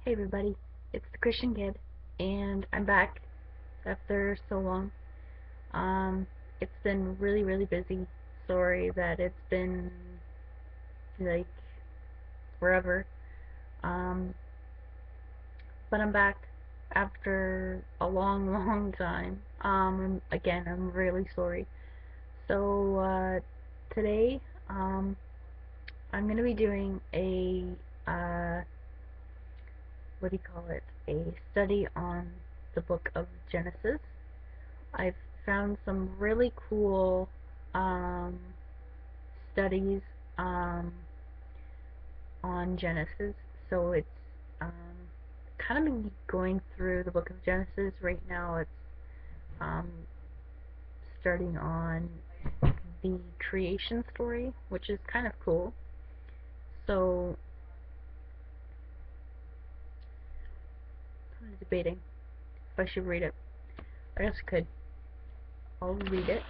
Hey everybody, it's the Christian Kid, and I'm back after so long. Um, it's been really busy. Sorry that it's been like forever. Um, but I'm back after a long time. Again, I'm really sorry. So today, I'm gonna be doing a uh, what do you call it? A study on the book of Genesis. I've found some really cool um, studies um, on Genesis. So it's um, kind of been going through the book of Genesis right now. It's um, starting on the creation story, which is kind of cool. So I'm debating if I should read it. I guess I could. I'll read it.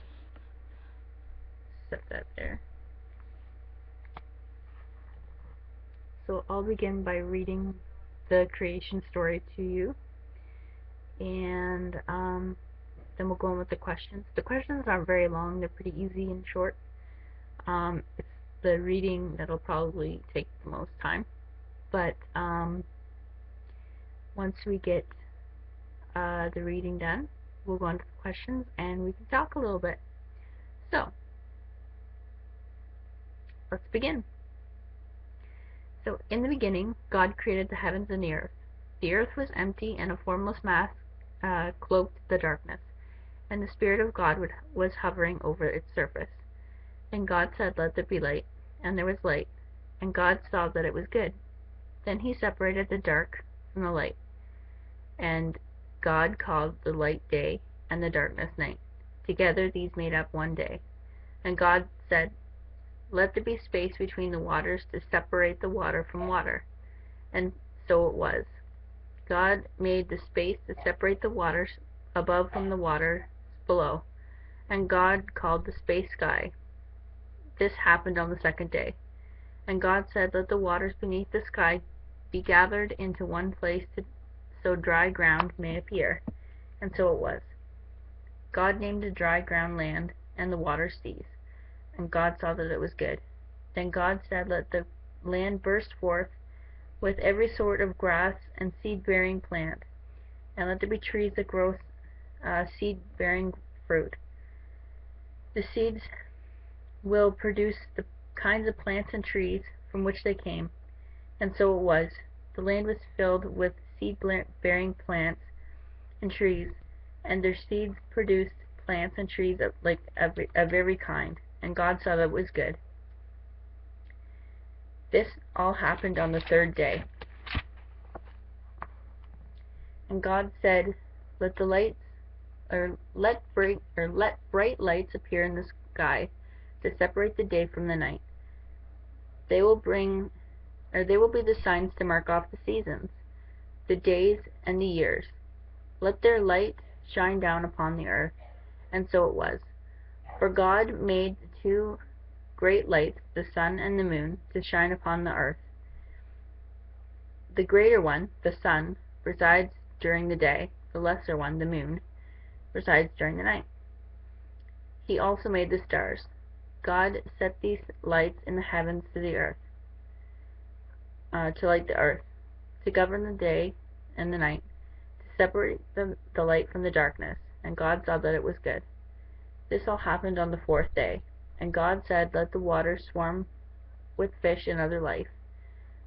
Set that there. So I'll begin by reading the creation story to you, and then we'll go on with the questions. The questions aren't very long, they're pretty easy and short. It's the reading that'll probably take the most time, but once we get the reading done, we'll go on to the questions and we can talk a little bit. So, let's begin. So, in the beginning, God created the heavens and the earth. The earth was empty, and a formless mass cloaked the darkness, and the Spirit of God was hovering over its surface. And God said, "Let there be light," and there was light. And God saw that it was good. Then he separated the dark from the light. And God called the light day, and the darkness night. Together these made up one day. And God said, "Let there be space between the waters to separate the water from water." And so it was. God made the space to separate the waters above from the waters below. And God called the space sky. This happened on the second day. And God said, "Let the waters beneath the sky be gathered into one place so dry ground may appear." And so it was. God named the dry ground land, and the waters seas. And God saw that it was good. Then God said, "Let the land burst forth with every sort of grass and seed-bearing plant, and let there be trees that grow seed-bearing fruit. The seeds will produce the kinds of plants and trees from which they came." And so it was. The land was filled with seed-bearing plants and trees, and their seeds produced plants and trees of every kind. And God saw that it was good. This all happened on the third day. And God said, "Let the lights, or let bright lights appear in the sky to separate the day from the night. They will be the signs to mark off the seasons, the days, and the years. Let their light shine down upon the earth." And so it was. For God made the two great lights, the sun and the moon, to shine upon the earth. The greater one, the sun, resides during the day; the lesser one, the moon, resides during the night. He also made the stars. God set these lights in the heavens to light the earth, to govern the day and the night, to separate the light from the darkness. And God saw that it was good. This all happened on the fourth day. And God said, "Let the waters swarm with fish and other life.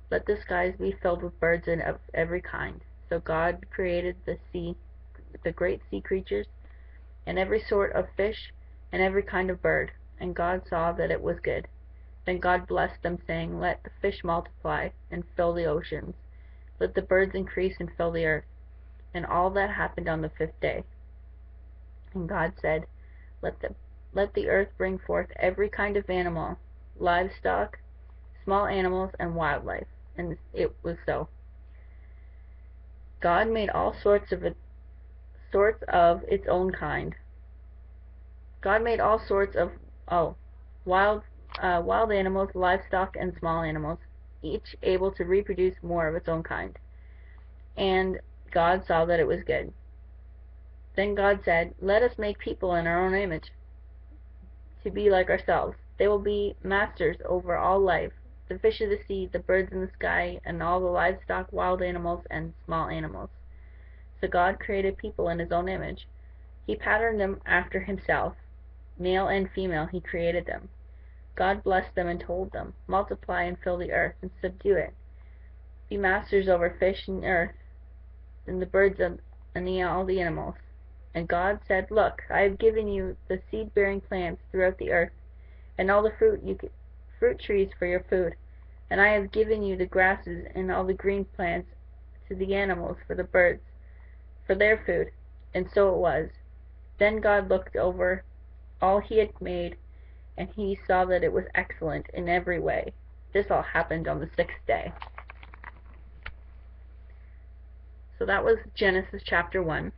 Let the skies be filled with birds of every kind." So God created the great sea creatures, and every sort of fish, and every kind of bird. And God saw that it was good. Then God blessed them, saying, "Let the fish multiply, and fill the oceans. Let the birds increase and fill the earth." And all that happened on the fifth day. And God said, Let the earth bring forth every kind of animal, livestock, small animals, and wildlife." And it was so. God made all sorts of its own kind. God made all sorts of wild animals, livestock, and small animals, each able to reproduce more of its own kind. And God saw that it was good. Then God said, "Let us make people in our own image, to be like ourselves. They will be masters over all life, the fish of the sea, the birds in the sky, and all the livestock, wild animals, and small animals." So God created people in his own image. He patterned them after himself. Male and female he created them. God blessed them and told them, "Multiply and fill the earth, and subdue it. Be masters over fish and earth, and the birds and all the animals." And God said, "Look, I have given you the seed-bearing plants throughout the earth, and all the fruit trees for your food. And I have given you the grasses and all the green plants to the animals, for the birds, for their food." And so it was. Then God looked over all he had made, and he saw that it was excellent in every way. This all happened on the sixth day. So that was Genesis chapter 1.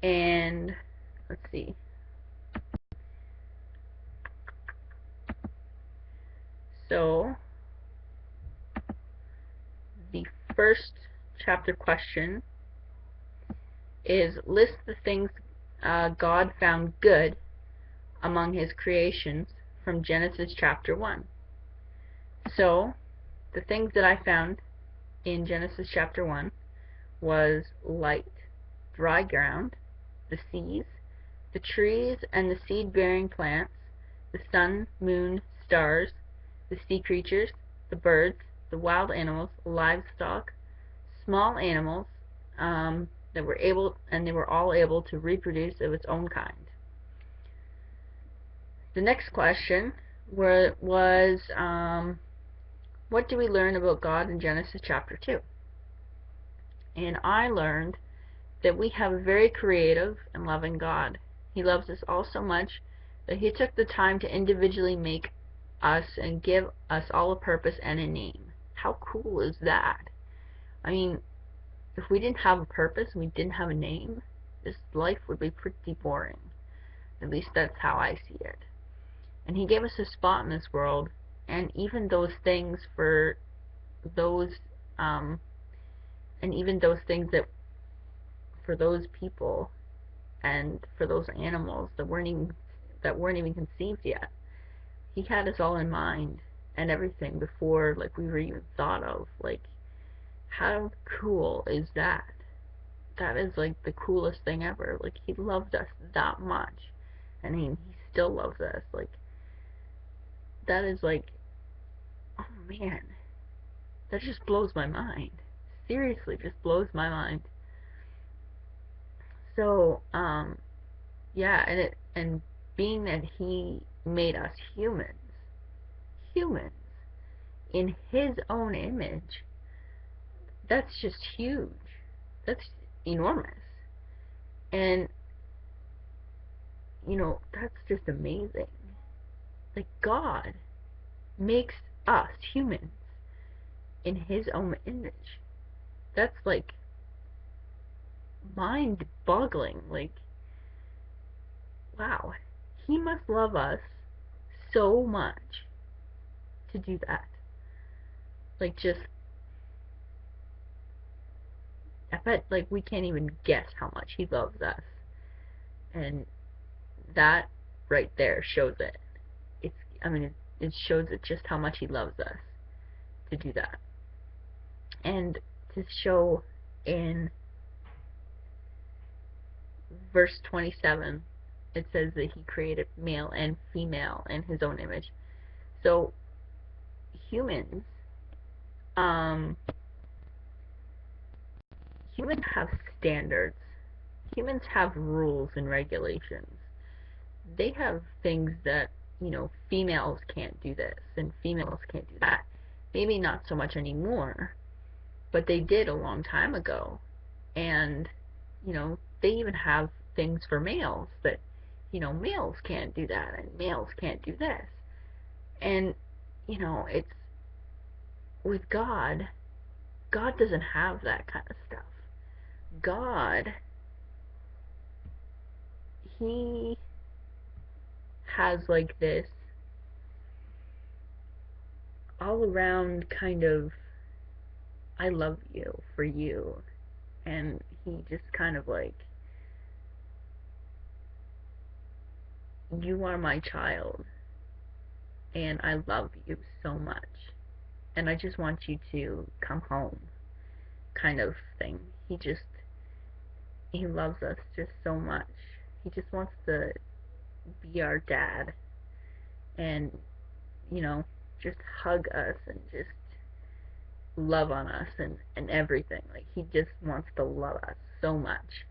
And let's see. So the first chapter question is, list the things God found good among his creations from Genesis chapter 1. So the things that I found in Genesis chapter 1 was light, dry ground, the seas, the trees and the seed-bearing plants, the sun, moon, stars, the sea creatures, the birds, the wild animals, livestock, small animals that were able, and they were all able to reproduce of its own kind. The next question was what do we learn about God in Genesis chapter 2? And I learned that we have a very creative and loving God. He loves us all so much that he took the time to individually make us and give us all a purpose and a name. How cool is that? I mean, if we didn't have a purpose, we didn't have a name, this life would be pretty boring. At least that's how I see it. And he gave us a spot in this world, and even those things for those and even those things that for those people and for those animals that weren't even conceived yet. He had us all in mind and everything before like we were even thought of. Like, how cool is that? That is like the coolest thing ever. Like, he loved us that much, and he still loves us. Like, that is like, oh man, that just blows my mind. Seriously, just blows my mind. So, yeah, and being that he made us humans in his own image, that's just huge. That's enormous. And that's just amazing. Like, God makes us humans in his own image. That's like mind-boggling. Like, wow, he must love us so much to do that. Like, just, I bet like we can't even guess how much he loves us. And that right there shows it. It shows it just how much he loves us to do that. And to show in verse 27, it says that he created male and female in his own image. So humans humans have standards. Humans have rules and regulations. They have things that, females can't do this and females can't do that. Maybe not so much anymore, but they did a long time ago. And, they even have things for males that, males can't do that and males can't do this. And, it's with God doesn't have that kind of stuff. God, he has like this all around kind of I love you for you. And he just kind of like, you are my child, and I love you so much, and I just want you to come home, kind of thing. He loves us just so much. He just wants to be our dad and, you know, just hug us and just love on us and everything. Like, he just wants to love us so much.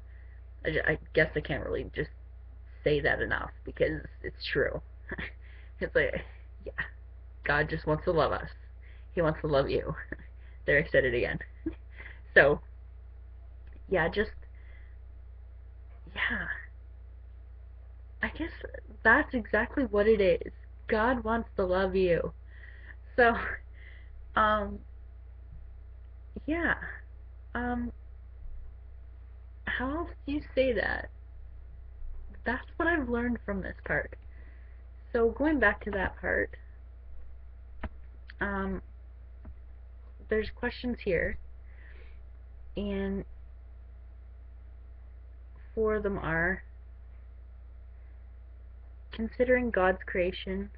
I guess I can't really just say that enough because it's true. It's like, yeah, God just wants to love us. He wants to love you. There, I said it again. So, yeah, yeah, I guess that's exactly what it is. God wants to love you. So, um, yeah, um, how else do you say that? That's what I've learned from this part. So, going back to that part, um, there's questions here, and four of them are: considering God's creation,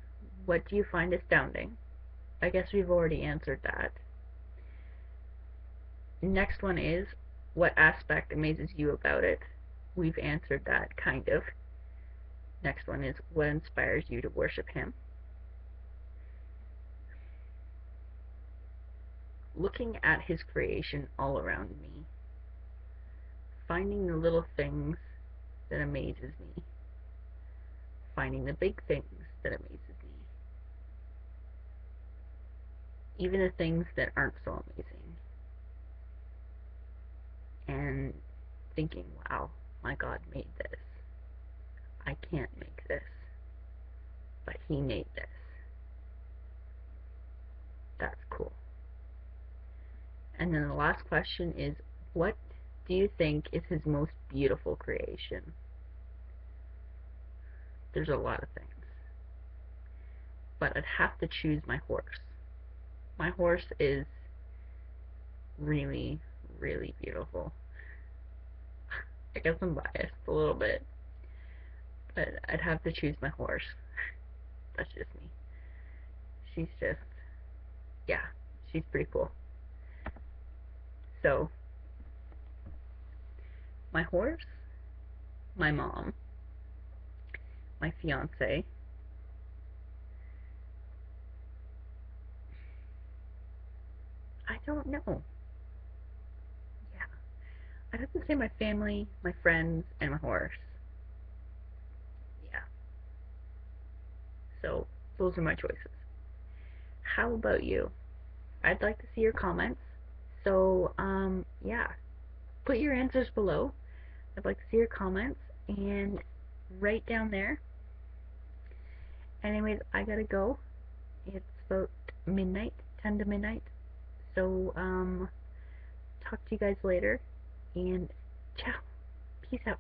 what do you find astounding? I guess we've already answered that. Next one is, what aspect amazes you about it? We've answered that, kind of. Next one is, what inspires you to worship Him? Looking at His creation all around me, finding the little things that amazes me, finding the big things that amazes me, even the things that aren't so amazing, and thinking, wow, my God made this. I can't make this, but He made this. That's cool. And then the last question is, what do you think is His most beautiful creation? There's a lot of things, but I'd have to choose my horse. My horse is really, really beautiful. I guess I'm biased a little bit, but I'd have to choose my horse. That's just me. She's just, yeah, she's pretty cool. So, my horse, my mom, my fiance, I don't know. Yeah, I'd have to say my family, my friends, and my horse. Yeah, so those are my choices. How about you? I'd like to see your comments. So, yeah, put your answers below. I'd like to see your comments and right down there. Anyways, I gotta go. It's about midnight, 10 to midnight. So, talk to you guys later, and ciao. Peace out.